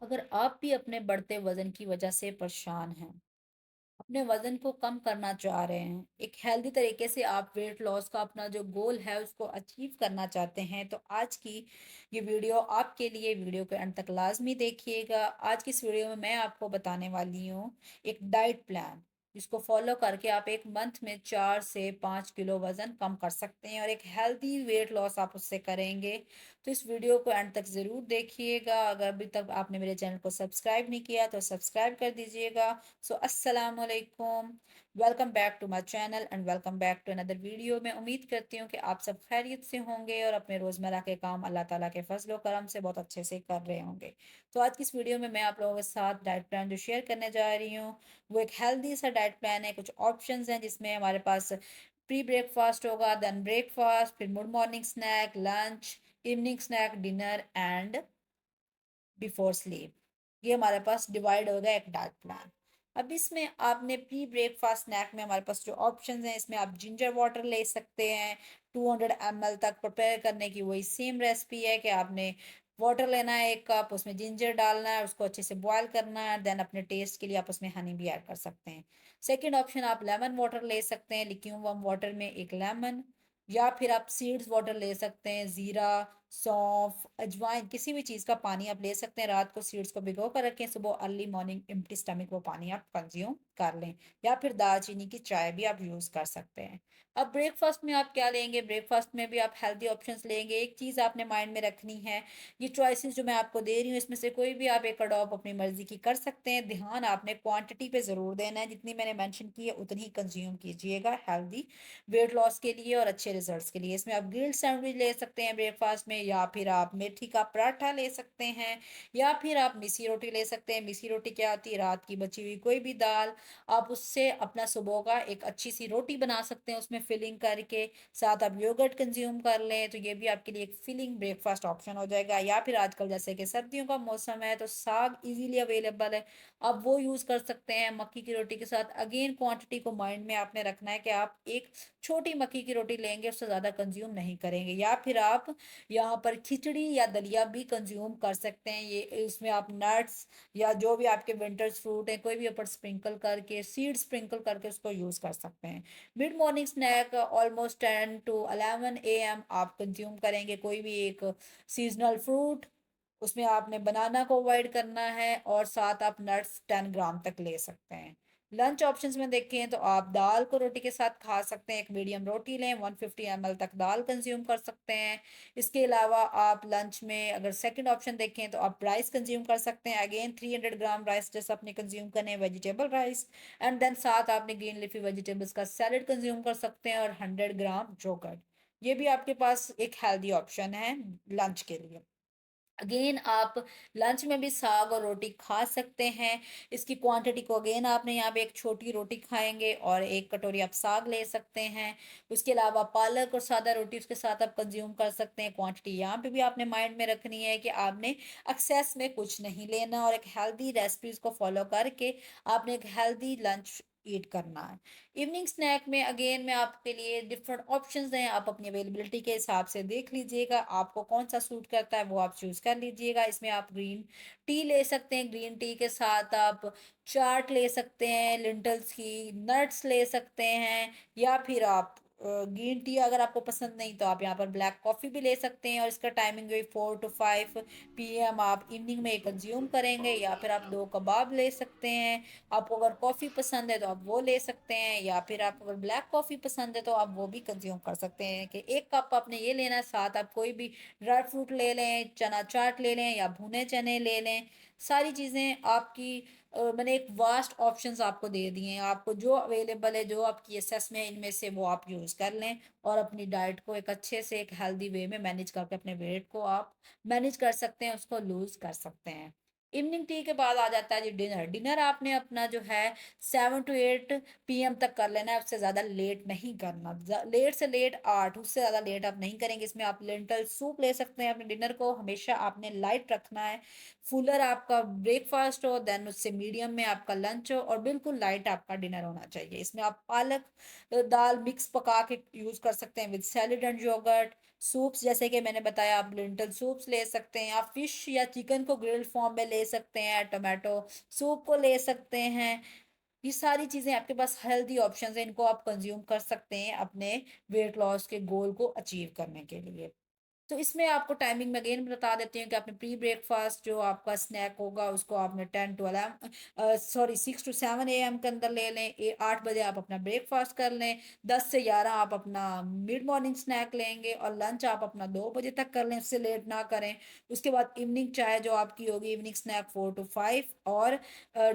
अगर आप भी अपने बढ़ते वजन की वजह से परेशान हैं, अपने वजन को कम करना चाह रहे हैं, एक हेल्दी तरीके से आप वेट लॉस का अपना जो गोल है उसको अचीव करना चाहते हैं, तो आज की ये वीडियो आपके लिए। वीडियो के अंत तक लाजमी देखिएगा। आज की इस वीडियो में मैं आपको बताने वाली हूँ एक डाइट प्लान, जिसको फॉलो करके आप एक मंथ में 4 से 5 किलो वजन कम कर सकते हैं और एक हेल्दी वेट लॉस आप उससे करेंगे। तो इस वीडियो को एंड तक ज़रूर देखिएगा। अगर अभी तक आपने मेरे चैनल को सब्सक्राइब नहीं किया तो सब्सक्राइब कर दीजिएगा। सो अस्सलाम वालेकुम, welcome back to my channel and welcome back to another video. मैं उम्मीद करती हूँ कि आप सब खैरियत से होंगे और अपने रोज़मर्रा के काम अल्लाह ताला के फजल व करम से बहुत अच्छे से कर रहे होंगे। तो आज की इस वीडियो में मैं आप लोगों के साथ डाइट प्लान जो शेयर करने जा रही हूँ वो एक हेल्दी सा डाइट प्लान है। कुछ ऑप्शंस हैं जिसमें हमारे पास प्री ब्रेकफास्ट होगा, देन ब्रेकफास्ट, फिर mid morning snack, lunch, evening snack, dinner and before sleep. ये हमारे पास डिवाइड होगा एक डाइट प्लान। अब इसमें आपने प्री ब्रेकफास्ट स्नैक में हमारे पास जो ऑप्शंस हैं, इसमें आप जिंजर वाटर ले सकते हैं 200 ml तक। प्रिपेयर करने की वही सेम रेसिपी है कि आपने वाटर लेना है 1 कप, उसमें जिंजर डालना है, उसको अच्छे से बॉयल करना है, देन अपने टेस्ट के लिए आप उसमें हनी भी ऐड कर सकते हैं। सेकेंड ऑप्शन, आप लेमन वाटर ले सकते हैं, लिक्यूम वार्म वाटर में एक लेमन, या फिर आप सीड्स वाटर ले सकते हैं, जीरा, सौंफ, अजवाइन, किसी भी चीज़ का पानी आप ले सकते हैं। रात को सीड्स को भिगो कर रखें, सुबह अर्ली मॉर्निंग एम्प्टी स्टमक वो पानी आप कंज्यूम कर लें। या फिर दालचीनी की चाय भी आप यूज़ कर सकते हैं। अब ब्रेकफास्ट में आप क्या लेंगे? ब्रेकफास्ट में भी आप हेल्दी ऑप्शंस लेंगे। एक चीज़ आपने माइंड में रखनी है, ये चॉइसेस जो मैं आपको दे रही हूँ इसमें से कोई भी आप एक अडॉप्ट अपनी मर्जी की कर सकते हैं। ध्यान आपने क्वांटिटी पे ज़रूर देना है, जितनी मैंने मेंशन की है उतनी ही कंज्यूम कीजिएगा हेल्दी वेट लॉस के लिए और अच्छे रिजल्ट्स के लिए। इसमें आप ग्रिल्ड सैंडविच ले सकते हैं ब्रेकफास्ट में, या फिर आप मेथी का पराठा ले सकते हैं, या फिर आप मिसी रोटी ले सकते हैं। मिसी रोटी क्या होती है? रात की बची हुई कोई भी दाल, आप उससे अपना सुबह का एक अच्छी सी रोटी बना सकते हैं उसमें फिलिंग करके। साथ आप योगर्ट कंज्यूम कर लें तो ये भी आपके लिए एक फिलिंग ब्रेकफास्ट ऑप्शन हो जाएगा। या फिर आजकल जैसे कि सर्दियों का मौसम है तो साग इजीली अवेलेबल है, आप वो यूज़ कर सकते हैं मक्की की रोटी के साथ। अगेन क्वांटिटी को माइंड में आपने रखना है कि आप एक छोटी मक्की की रोटी लेंगे, उससे ज़्यादा कंज्यूम नहीं करेंगे। या फिर आप यहाँ पर खिचड़ी या दलिया भी कंज्यूम कर सकते हैं। ये इसमें आप नट्स या जो भी आपके विंटर्स फ्रूट हैं कोई भी ऊपर स्प्रिंकल करके, सीड स्प्रिंकल करके उसको यूज़ कर सकते हैं। Mid morning snack almost 10 to 11 AM आप कंज्यूम करेंगे कोई भी एक सीजनल फ्रूट। उसमें आपने बनाना को अवॉइड करना है और साथ आप नट्स 10 ग्राम तक ले सकते हैं। लंच ऑप्शंस में देखें तो आप दाल को रोटी के साथ खा सकते हैं। एक मीडियम रोटी लें, 150 ml तक दाल कंज्यूम कर सकते हैं। इसके अलावा आप लंच में अगर सेकंड ऑप्शन देखें तो आप राइस कंज्यूम कर सकते हैं। अगेन 300 ग्राम राइस जैसे आपने कंज्यूम करने हैं, वेजिटेबल राइस। एंड देन साथ आपने ग्रीन लीफी वेजिटेबल्स का सैलेड कंज्यूम कर सकते हैं और 100 ग्राम योगर्ट। ये भी आपके पास एक हेल्दी ऑप्शन है लंच के लिए। अगेन आप लंच में भी साग और रोटी खा सकते हैं। इसकी क्वांटिटी को अगेन आपने यहाँ पे एक छोटी रोटी खाएंगे और 1 कटोरी आप साग ले सकते हैं। उसके अलावा पालक और सादा रोटी उसके साथ आप कंज्यूम कर सकते हैं। क्वांटिटी यहाँ पे भी आपने माइंड में रखनी है कि आपने एक्सेस में कुछ नहीं लेना और एक हेल्दी रेसिपीज को फॉलो करके आपने एक हेल्दी लंच ईट करना है। इवनिंग स्नैक में अगेन मैं आपके लिए डिफरेंट ऑप्शंस हैं, आप अपनी अवेलेबिलिटी के हिसाब से देख लीजिएगा आपको कौन सा सूट करता है वो आप चूज़ कर लीजिएगा। इसमें आप ग्रीन टी ले सकते हैं, ग्रीन टी के साथ आप चाट ले सकते हैं लिंटल्स की, नट्स ले सकते हैं, या फिर आप ग्रीन टी अगर आपको पसंद नहीं तो आप यहाँ पर ब्लैक कॉफ़ी भी ले सकते हैं। और इसका टाइमिंग जो 4 to 5 PM आप इवनिंग में कंज्यूम करेंगे। या फिर आप 2 कबाब ले सकते हैं। आपको अगर कॉफ़ी पसंद है तो आप वो ले सकते हैं, या फिर आपको अगर ब्लैक कॉफ़ी पसंद है तो आप वो भी कंज्यूम कर सकते हैं। कि 1 कप आपने ये लेना है, साथ आप कोई भी ड्राई फ्रूट ले लें, चना चाट ले लें या भुने चने ले लें। सारी चीज़ें आपकी मैंने एक वास्ट ऑप्शंस आपको दे दिए हैं। आपको जो अवेलेबल है, जो आपकी एक्सेस में है, इनमें से वो आप यूज़ कर लें और अपनी डाइट को एक अच्छे से एक हेल्दी वे में मैनेज करके अपने वेट को आप मैनेज कर सकते हैं, उसको लूज़ कर सकते हैं। इवनिंग टी के बाद आ जाता है जी डिनर। डिनर आपने अपना जो है 7 to 8 PM तक कर लेना है, उससे ज़्यादा लेट नहीं करना। लेट से लेट 8, उससे ज़्यादा लेट आप नहीं करेंगे। इसमें आप लेंटल सूप ले सकते हैं। अपने डिनर को हमेशा आपने लाइट रखना है, फुलर आपका ब्रेकफास्ट हो, देन उससे मीडियम में आपका लंच हो और बिल्कुल लाइट आपका डिनर होना चाहिए। इसमें आप पालक दाल मिक्स पका के यूज़ कर सकते हैं with salad and yoghurt. Soups जैसे कि मैंने बताया आप लिंटल सूप्स ले सकते हैं, आप फिश या चिकन को ग्रिल्ड फॉर्म में ले सकते हैं, टोमेटो सूप को ले सकते हैं। ये सारी चीज़ें आपके पास हेल्दी ऑप्शंस हैं, इनको आप कंज़्यूम कर सकते हैं अपने वेट लॉस के गोल को अचीव करने के लिए। तो इसमें आपको टाइमिंग मैं अगेन बता देती हूँ कि आपने प्री ब्रेकफास्ट जो आपका स्नैक होगा उसको आपने 6 टू 7 एएम के अंदर ले लें। 8 बजे आप अपना ब्रेकफास्ट कर लें। 10 से 11 आप अपना मिड मॉर्निंग स्नैक लेंगे और लंच आप अपना 2 बजे तक कर लें, उससे लेट ना करें। उसके बाद इवनिंग चाय जो आपकी होगी, इवनिंग स्नैक 4 टू 5, और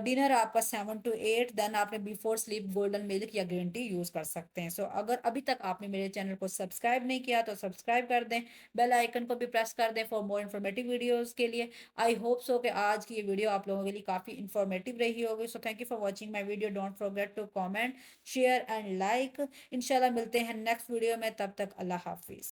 डिनर आपका 7 टू 8। देन आपने बिफोर स्लीप गोल्डन मिल्क या ग्रीन टी यूज़ कर सकते हैं। सो अगर अभी तक आपने मेरे चैनल को सब्सक्राइब नहीं किया तो सब्सक्राइब कर दें, बेल आइकन को भी प्रेस कर दें फॉर मोर इन्फॉर्मेटिव वीडियोस के लिए। आई होप सो कि आज की ये वीडियो आप लोगों के लिए काफ़ी इन्फॉर्मेटिव रही होगी। So thank you for watching my video. Don't forget to comment, share and like. इंशाल्लाह मिलते हैं नेक्स्ट वीडियो में, तब तक अल्लाह हाफिज़।